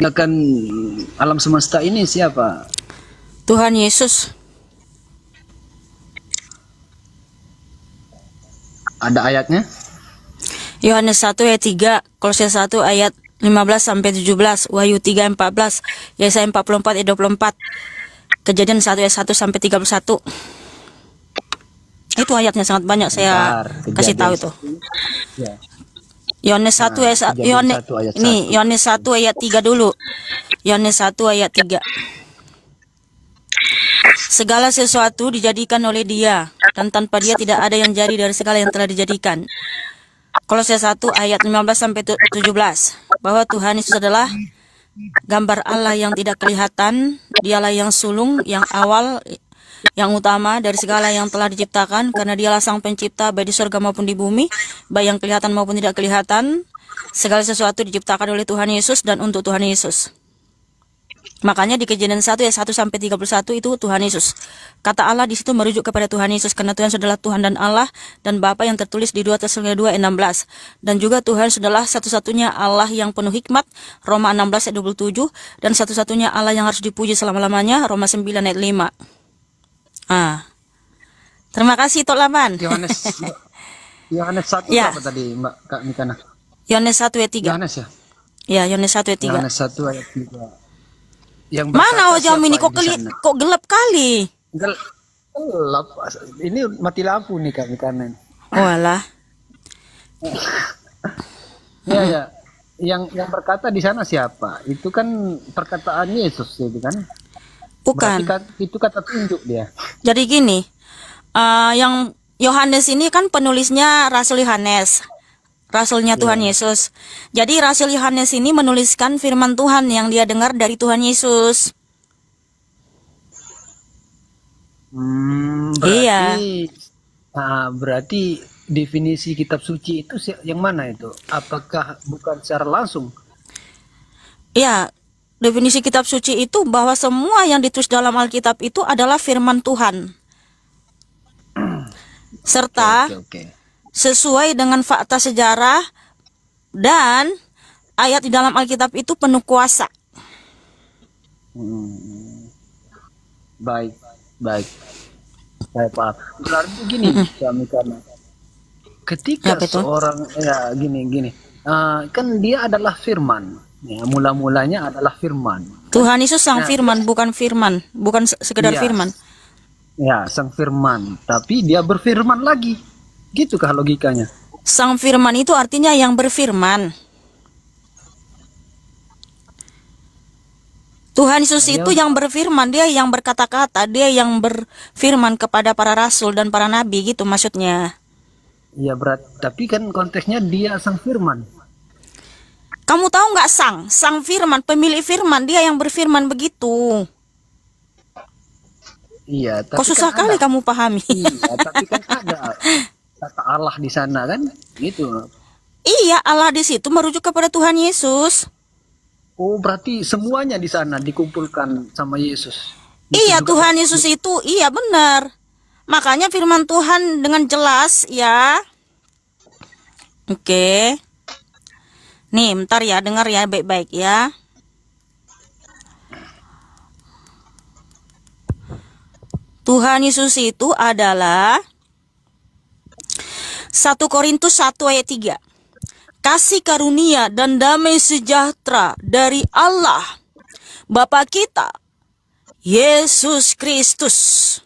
Akan alam semesta ini siapa? Tuhan Yesus. Ada ayatnya? Yohanes 1 ayat 3, Kolose 1 ayat 15 sampai 17, Wahyu 3 ayat 14, Yesaya 44 ayat 24, Kejadian 1 ayat 1 sampai 31. Itu ayatnya sangat banyak, saya kasih tahu itu. Ya. Yohanes 1 ayat Yohanes 1 ayat 3 dulu. Yohanes 1 ayat 3. Segala sesuatu dijadikan oleh Dia, dan tanpa Dia tidak ada yang jadi dari segala yang telah dijadikan. Kolose 1 ayat 15 sampai 17, bahwa Tuhan Yesus adalah gambar Allah yang tidak kelihatan. Dialah yang sulung, yang awal, yang utama dari segala yang telah diciptakan, karena Dialah sang pencipta baik di surga maupun di bumi, baik yang kelihatan maupun tidak kelihatan. Segala sesuatu diciptakan oleh Tuhan Yesus dan untuk Tuhan Yesus. Makanya di Kejadian 1 ayat 1 sampai 31 itu Tuhan Yesus. Kata Allah di situ merujuk kepada Tuhan Yesus, karena Tuhan adalah Tuhan dan Allah dan Bapa yang tertulis di 2 Tesalonika 2 ayat 16. Dan juga Tuhan adalah satu-satunya Allah yang penuh hikmat, Roma 16 ayat 27, dan satu-satunya Allah yang harus dipuji selama-lamanya, Roma 9 ayat 5. Terima kasih Tok Laman. Yohanes 1 ya. Apa tadi Mbak Kak Mikana? Yohanes 1 ayat 3. Yohanes ya? Ya, Yohanes 1 ayat 3. Yohanes 1 ayat 3. Yang mana jam ini kok gelap kali? Gelap. Ini mati lampu nih Kak Mikana. Oh alah. Ya. Yang berkata di sana siapa? Itu kan perkataan Yesus itu kan? Bukan. Itu kata tunjuk dia. Jadi gini, yang Yohanes ini kan penulisnya Rasul Yohanes, rasulnya Tuhan Yesus. Jadi Rasul Yohanes ini menuliskan firman Tuhan yang dia dengar dari Tuhan Yesus. Berarti definisi kitab suci itu yang mana itu? Apakah bukan secara langsung? Iya. Definisi kitab suci itu bahwa semua yang ditulis dalam Alkitab itu adalah firman Tuhan. Serta sesuai dengan fakta sejarah dan ayat di dalam Alkitab itu penuh kuasa. Baik. Saya paham. Berarti gini, kami karena ketika seorang gini. Kan dia adalah firman. Ya, mula-mulanya adalah firman. Tuhan Yesus sang firman, bukan sekedar firman. Ya, sang firman, tapi dia berfirman lagi. Gitukah logikanya? Sang firman itu artinya yang berfirman. Tuhan Yesus itu yang berfirman, dia yang berkata-kata, dia yang berfirman kepada para rasul dan para nabi, gitu maksudnya. Ya, tapi kan konteksnya dia sang firman. Kamu tahu nggak sang firman, pemilik firman, dia yang berfirman begitu. Iya, tapi kok susah kan kali kamu pahami. Iya, tapi kan ada kata Allah di sana kan, gitu. Iya, Allah di situ merujuk kepada Tuhan Yesus. Oh, berarti semuanya di sana dikumpulkan sama Yesus. Iya, Tuhan Yesus itu, iya benar. Makanya firman Tuhan dengan jelas ya. Oke. Nih, bentar ya, dengar ya baik-baik ya. Tuhan Yesus itu adalah 1 Korintus 1 ayat 3. Kasih karunia dan damai sejahtera dari Allah Bapa kita, Yesus Kristus.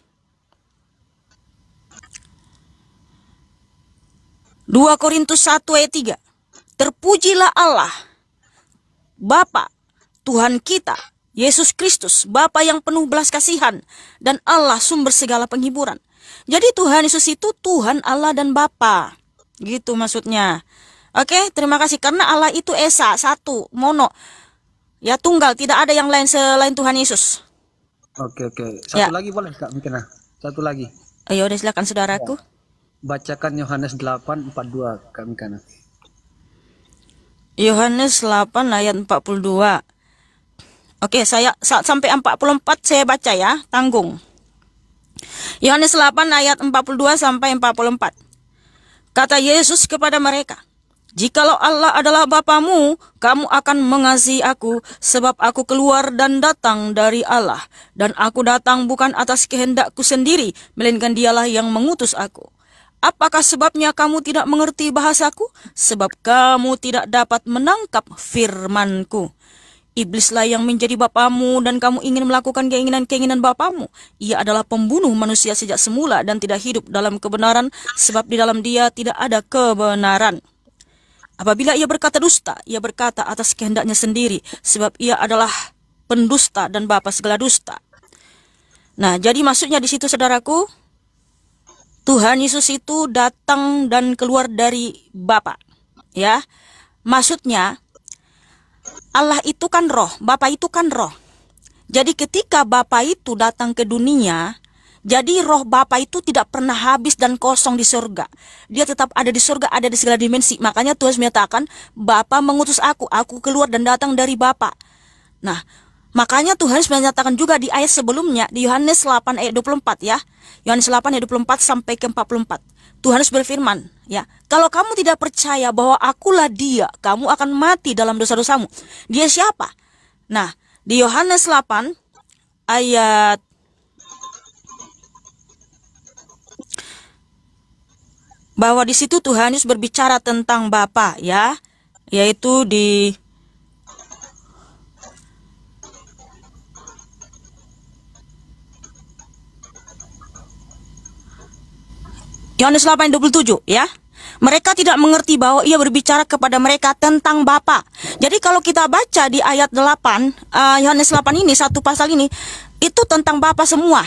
2 Korintus 1 ayat 3. Terpujilah Allah, Bapa, Tuhan kita, Yesus Kristus, Bapa yang penuh belas kasihan, dan Allah sumber segala penghiburan. Jadi Tuhan Yesus itu Tuhan, Allah, dan Bapa. Gitu maksudnya. Oke, terima kasih. Karena Allah itu Esa, satu, mono. Ya, tunggal, tidak ada yang lain selain Tuhan Yesus. Oke. Satu lagi boleh Kak Mikana? Satu lagi. Ayo, silakan saudaraku. Bacakan Yohanes 8:42 Kak Mikana. Yohanes 8 ayat 42. Oke, saya sampai 44 saya baca ya, tanggung. Yohanes 8 ayat 42 sampai 44. Kata Yesus kepada mereka, Jikalau Allah adalah Bapamu, kamu akan mengasihi aku, sebab aku keluar dan datang dari Allah. Dan aku datang bukan atas kehendakku sendiri, melainkan dialah yang mengutus aku. Apakah sebabnya kamu tidak mengerti bahasaku? Sebab kamu tidak dapat menangkap firmanku. Iblislah yang menjadi bapamu dan kamu ingin melakukan keinginan-keinginan bapamu. Ia adalah pembunuh manusia sejak semula dan tidak hidup dalam kebenaran, sebab di dalam dia tidak ada kebenaran. Apabila ia berkata dusta, ia berkata atas kehendaknya sendiri, sebab ia adalah pendusta dan bapa segala dusta. Nah, jadi maksudnya di situ saudaraku, Tuhan Yesus itu datang dan keluar dari Bapa. Ya, maksudnya Allah itu kan roh, Bapa itu kan roh. Jadi ketika Bapa itu datang ke dunia, jadi roh Bapa itu tidak pernah habis dan kosong di surga. Dia tetap ada di surga, ada di segala dimensi. Makanya Tuhan menyatakan, Bapa mengutus aku keluar dan datang dari Bapa. Nah, makanya Tuhan menyatakan juga di ayat sebelumnya, di Yohanes 8 ayat 24 ya. Yohanes 8 ayat 24 sampai ke 44. Tuhan berfirman, ya, kalau kamu tidak percaya bahwa akulah dia, kamu akan mati dalam dosa-dosamu. Dia siapa? Nah, di Yohanes 8 ayat bahwa di situ Tuhan Yesus berbicara tentang Bapa, ya, yaitu di Yohanes 8:27 ya. Mereka tidak mengerti bahwa ia berbicara kepada mereka tentang Bapa. Jadi kalau kita baca di ayat 8, Yohanes 8 ini, satu pasal ini, itu tentang Bapa semua.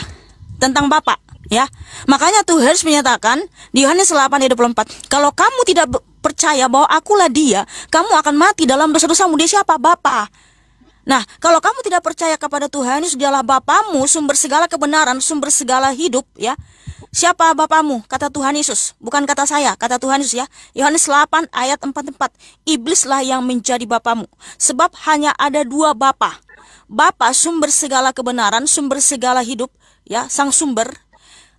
Tentang Bapa, ya. Makanya Tuhan menyatakan di Yohanes 8 ayat 24, kalau kamu tidak percaya bahwa akulah dia, kamu akan mati dalam dosa-dosamu. Dia siapa? Bapa. Nah, kalau kamu tidak percaya kepada Tuhan Yesus, dialah Bapamu, sumber segala kebenaran, sumber segala hidup, ya. Siapa Bapamu? Kata Tuhan Yesus, bukan kata saya, kata Tuhan Yesus ya. Yohanes 8 ayat 44. Iblislah yang menjadi bapamu, sebab hanya ada dua bapa. Bapa sumber segala kebenaran, sumber segala hidup, ya, sang sumber,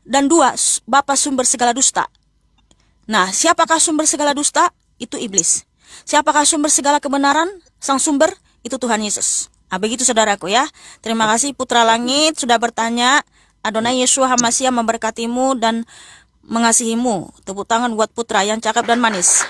dan dua, bapa sumber segala dusta. Nah, siapakah sumber segala dusta? Itu iblis. Siapakah sumber segala kebenaran? Sang sumber, itu Tuhan Yesus. Nah, begitu saudaraku ya. Terima kasih Putra Langit sudah bertanya. Adonai Yeshua HaMashiach memberkatimu dan mengasihimu. Tepuk tangan buat Putra yang cakep dan manis.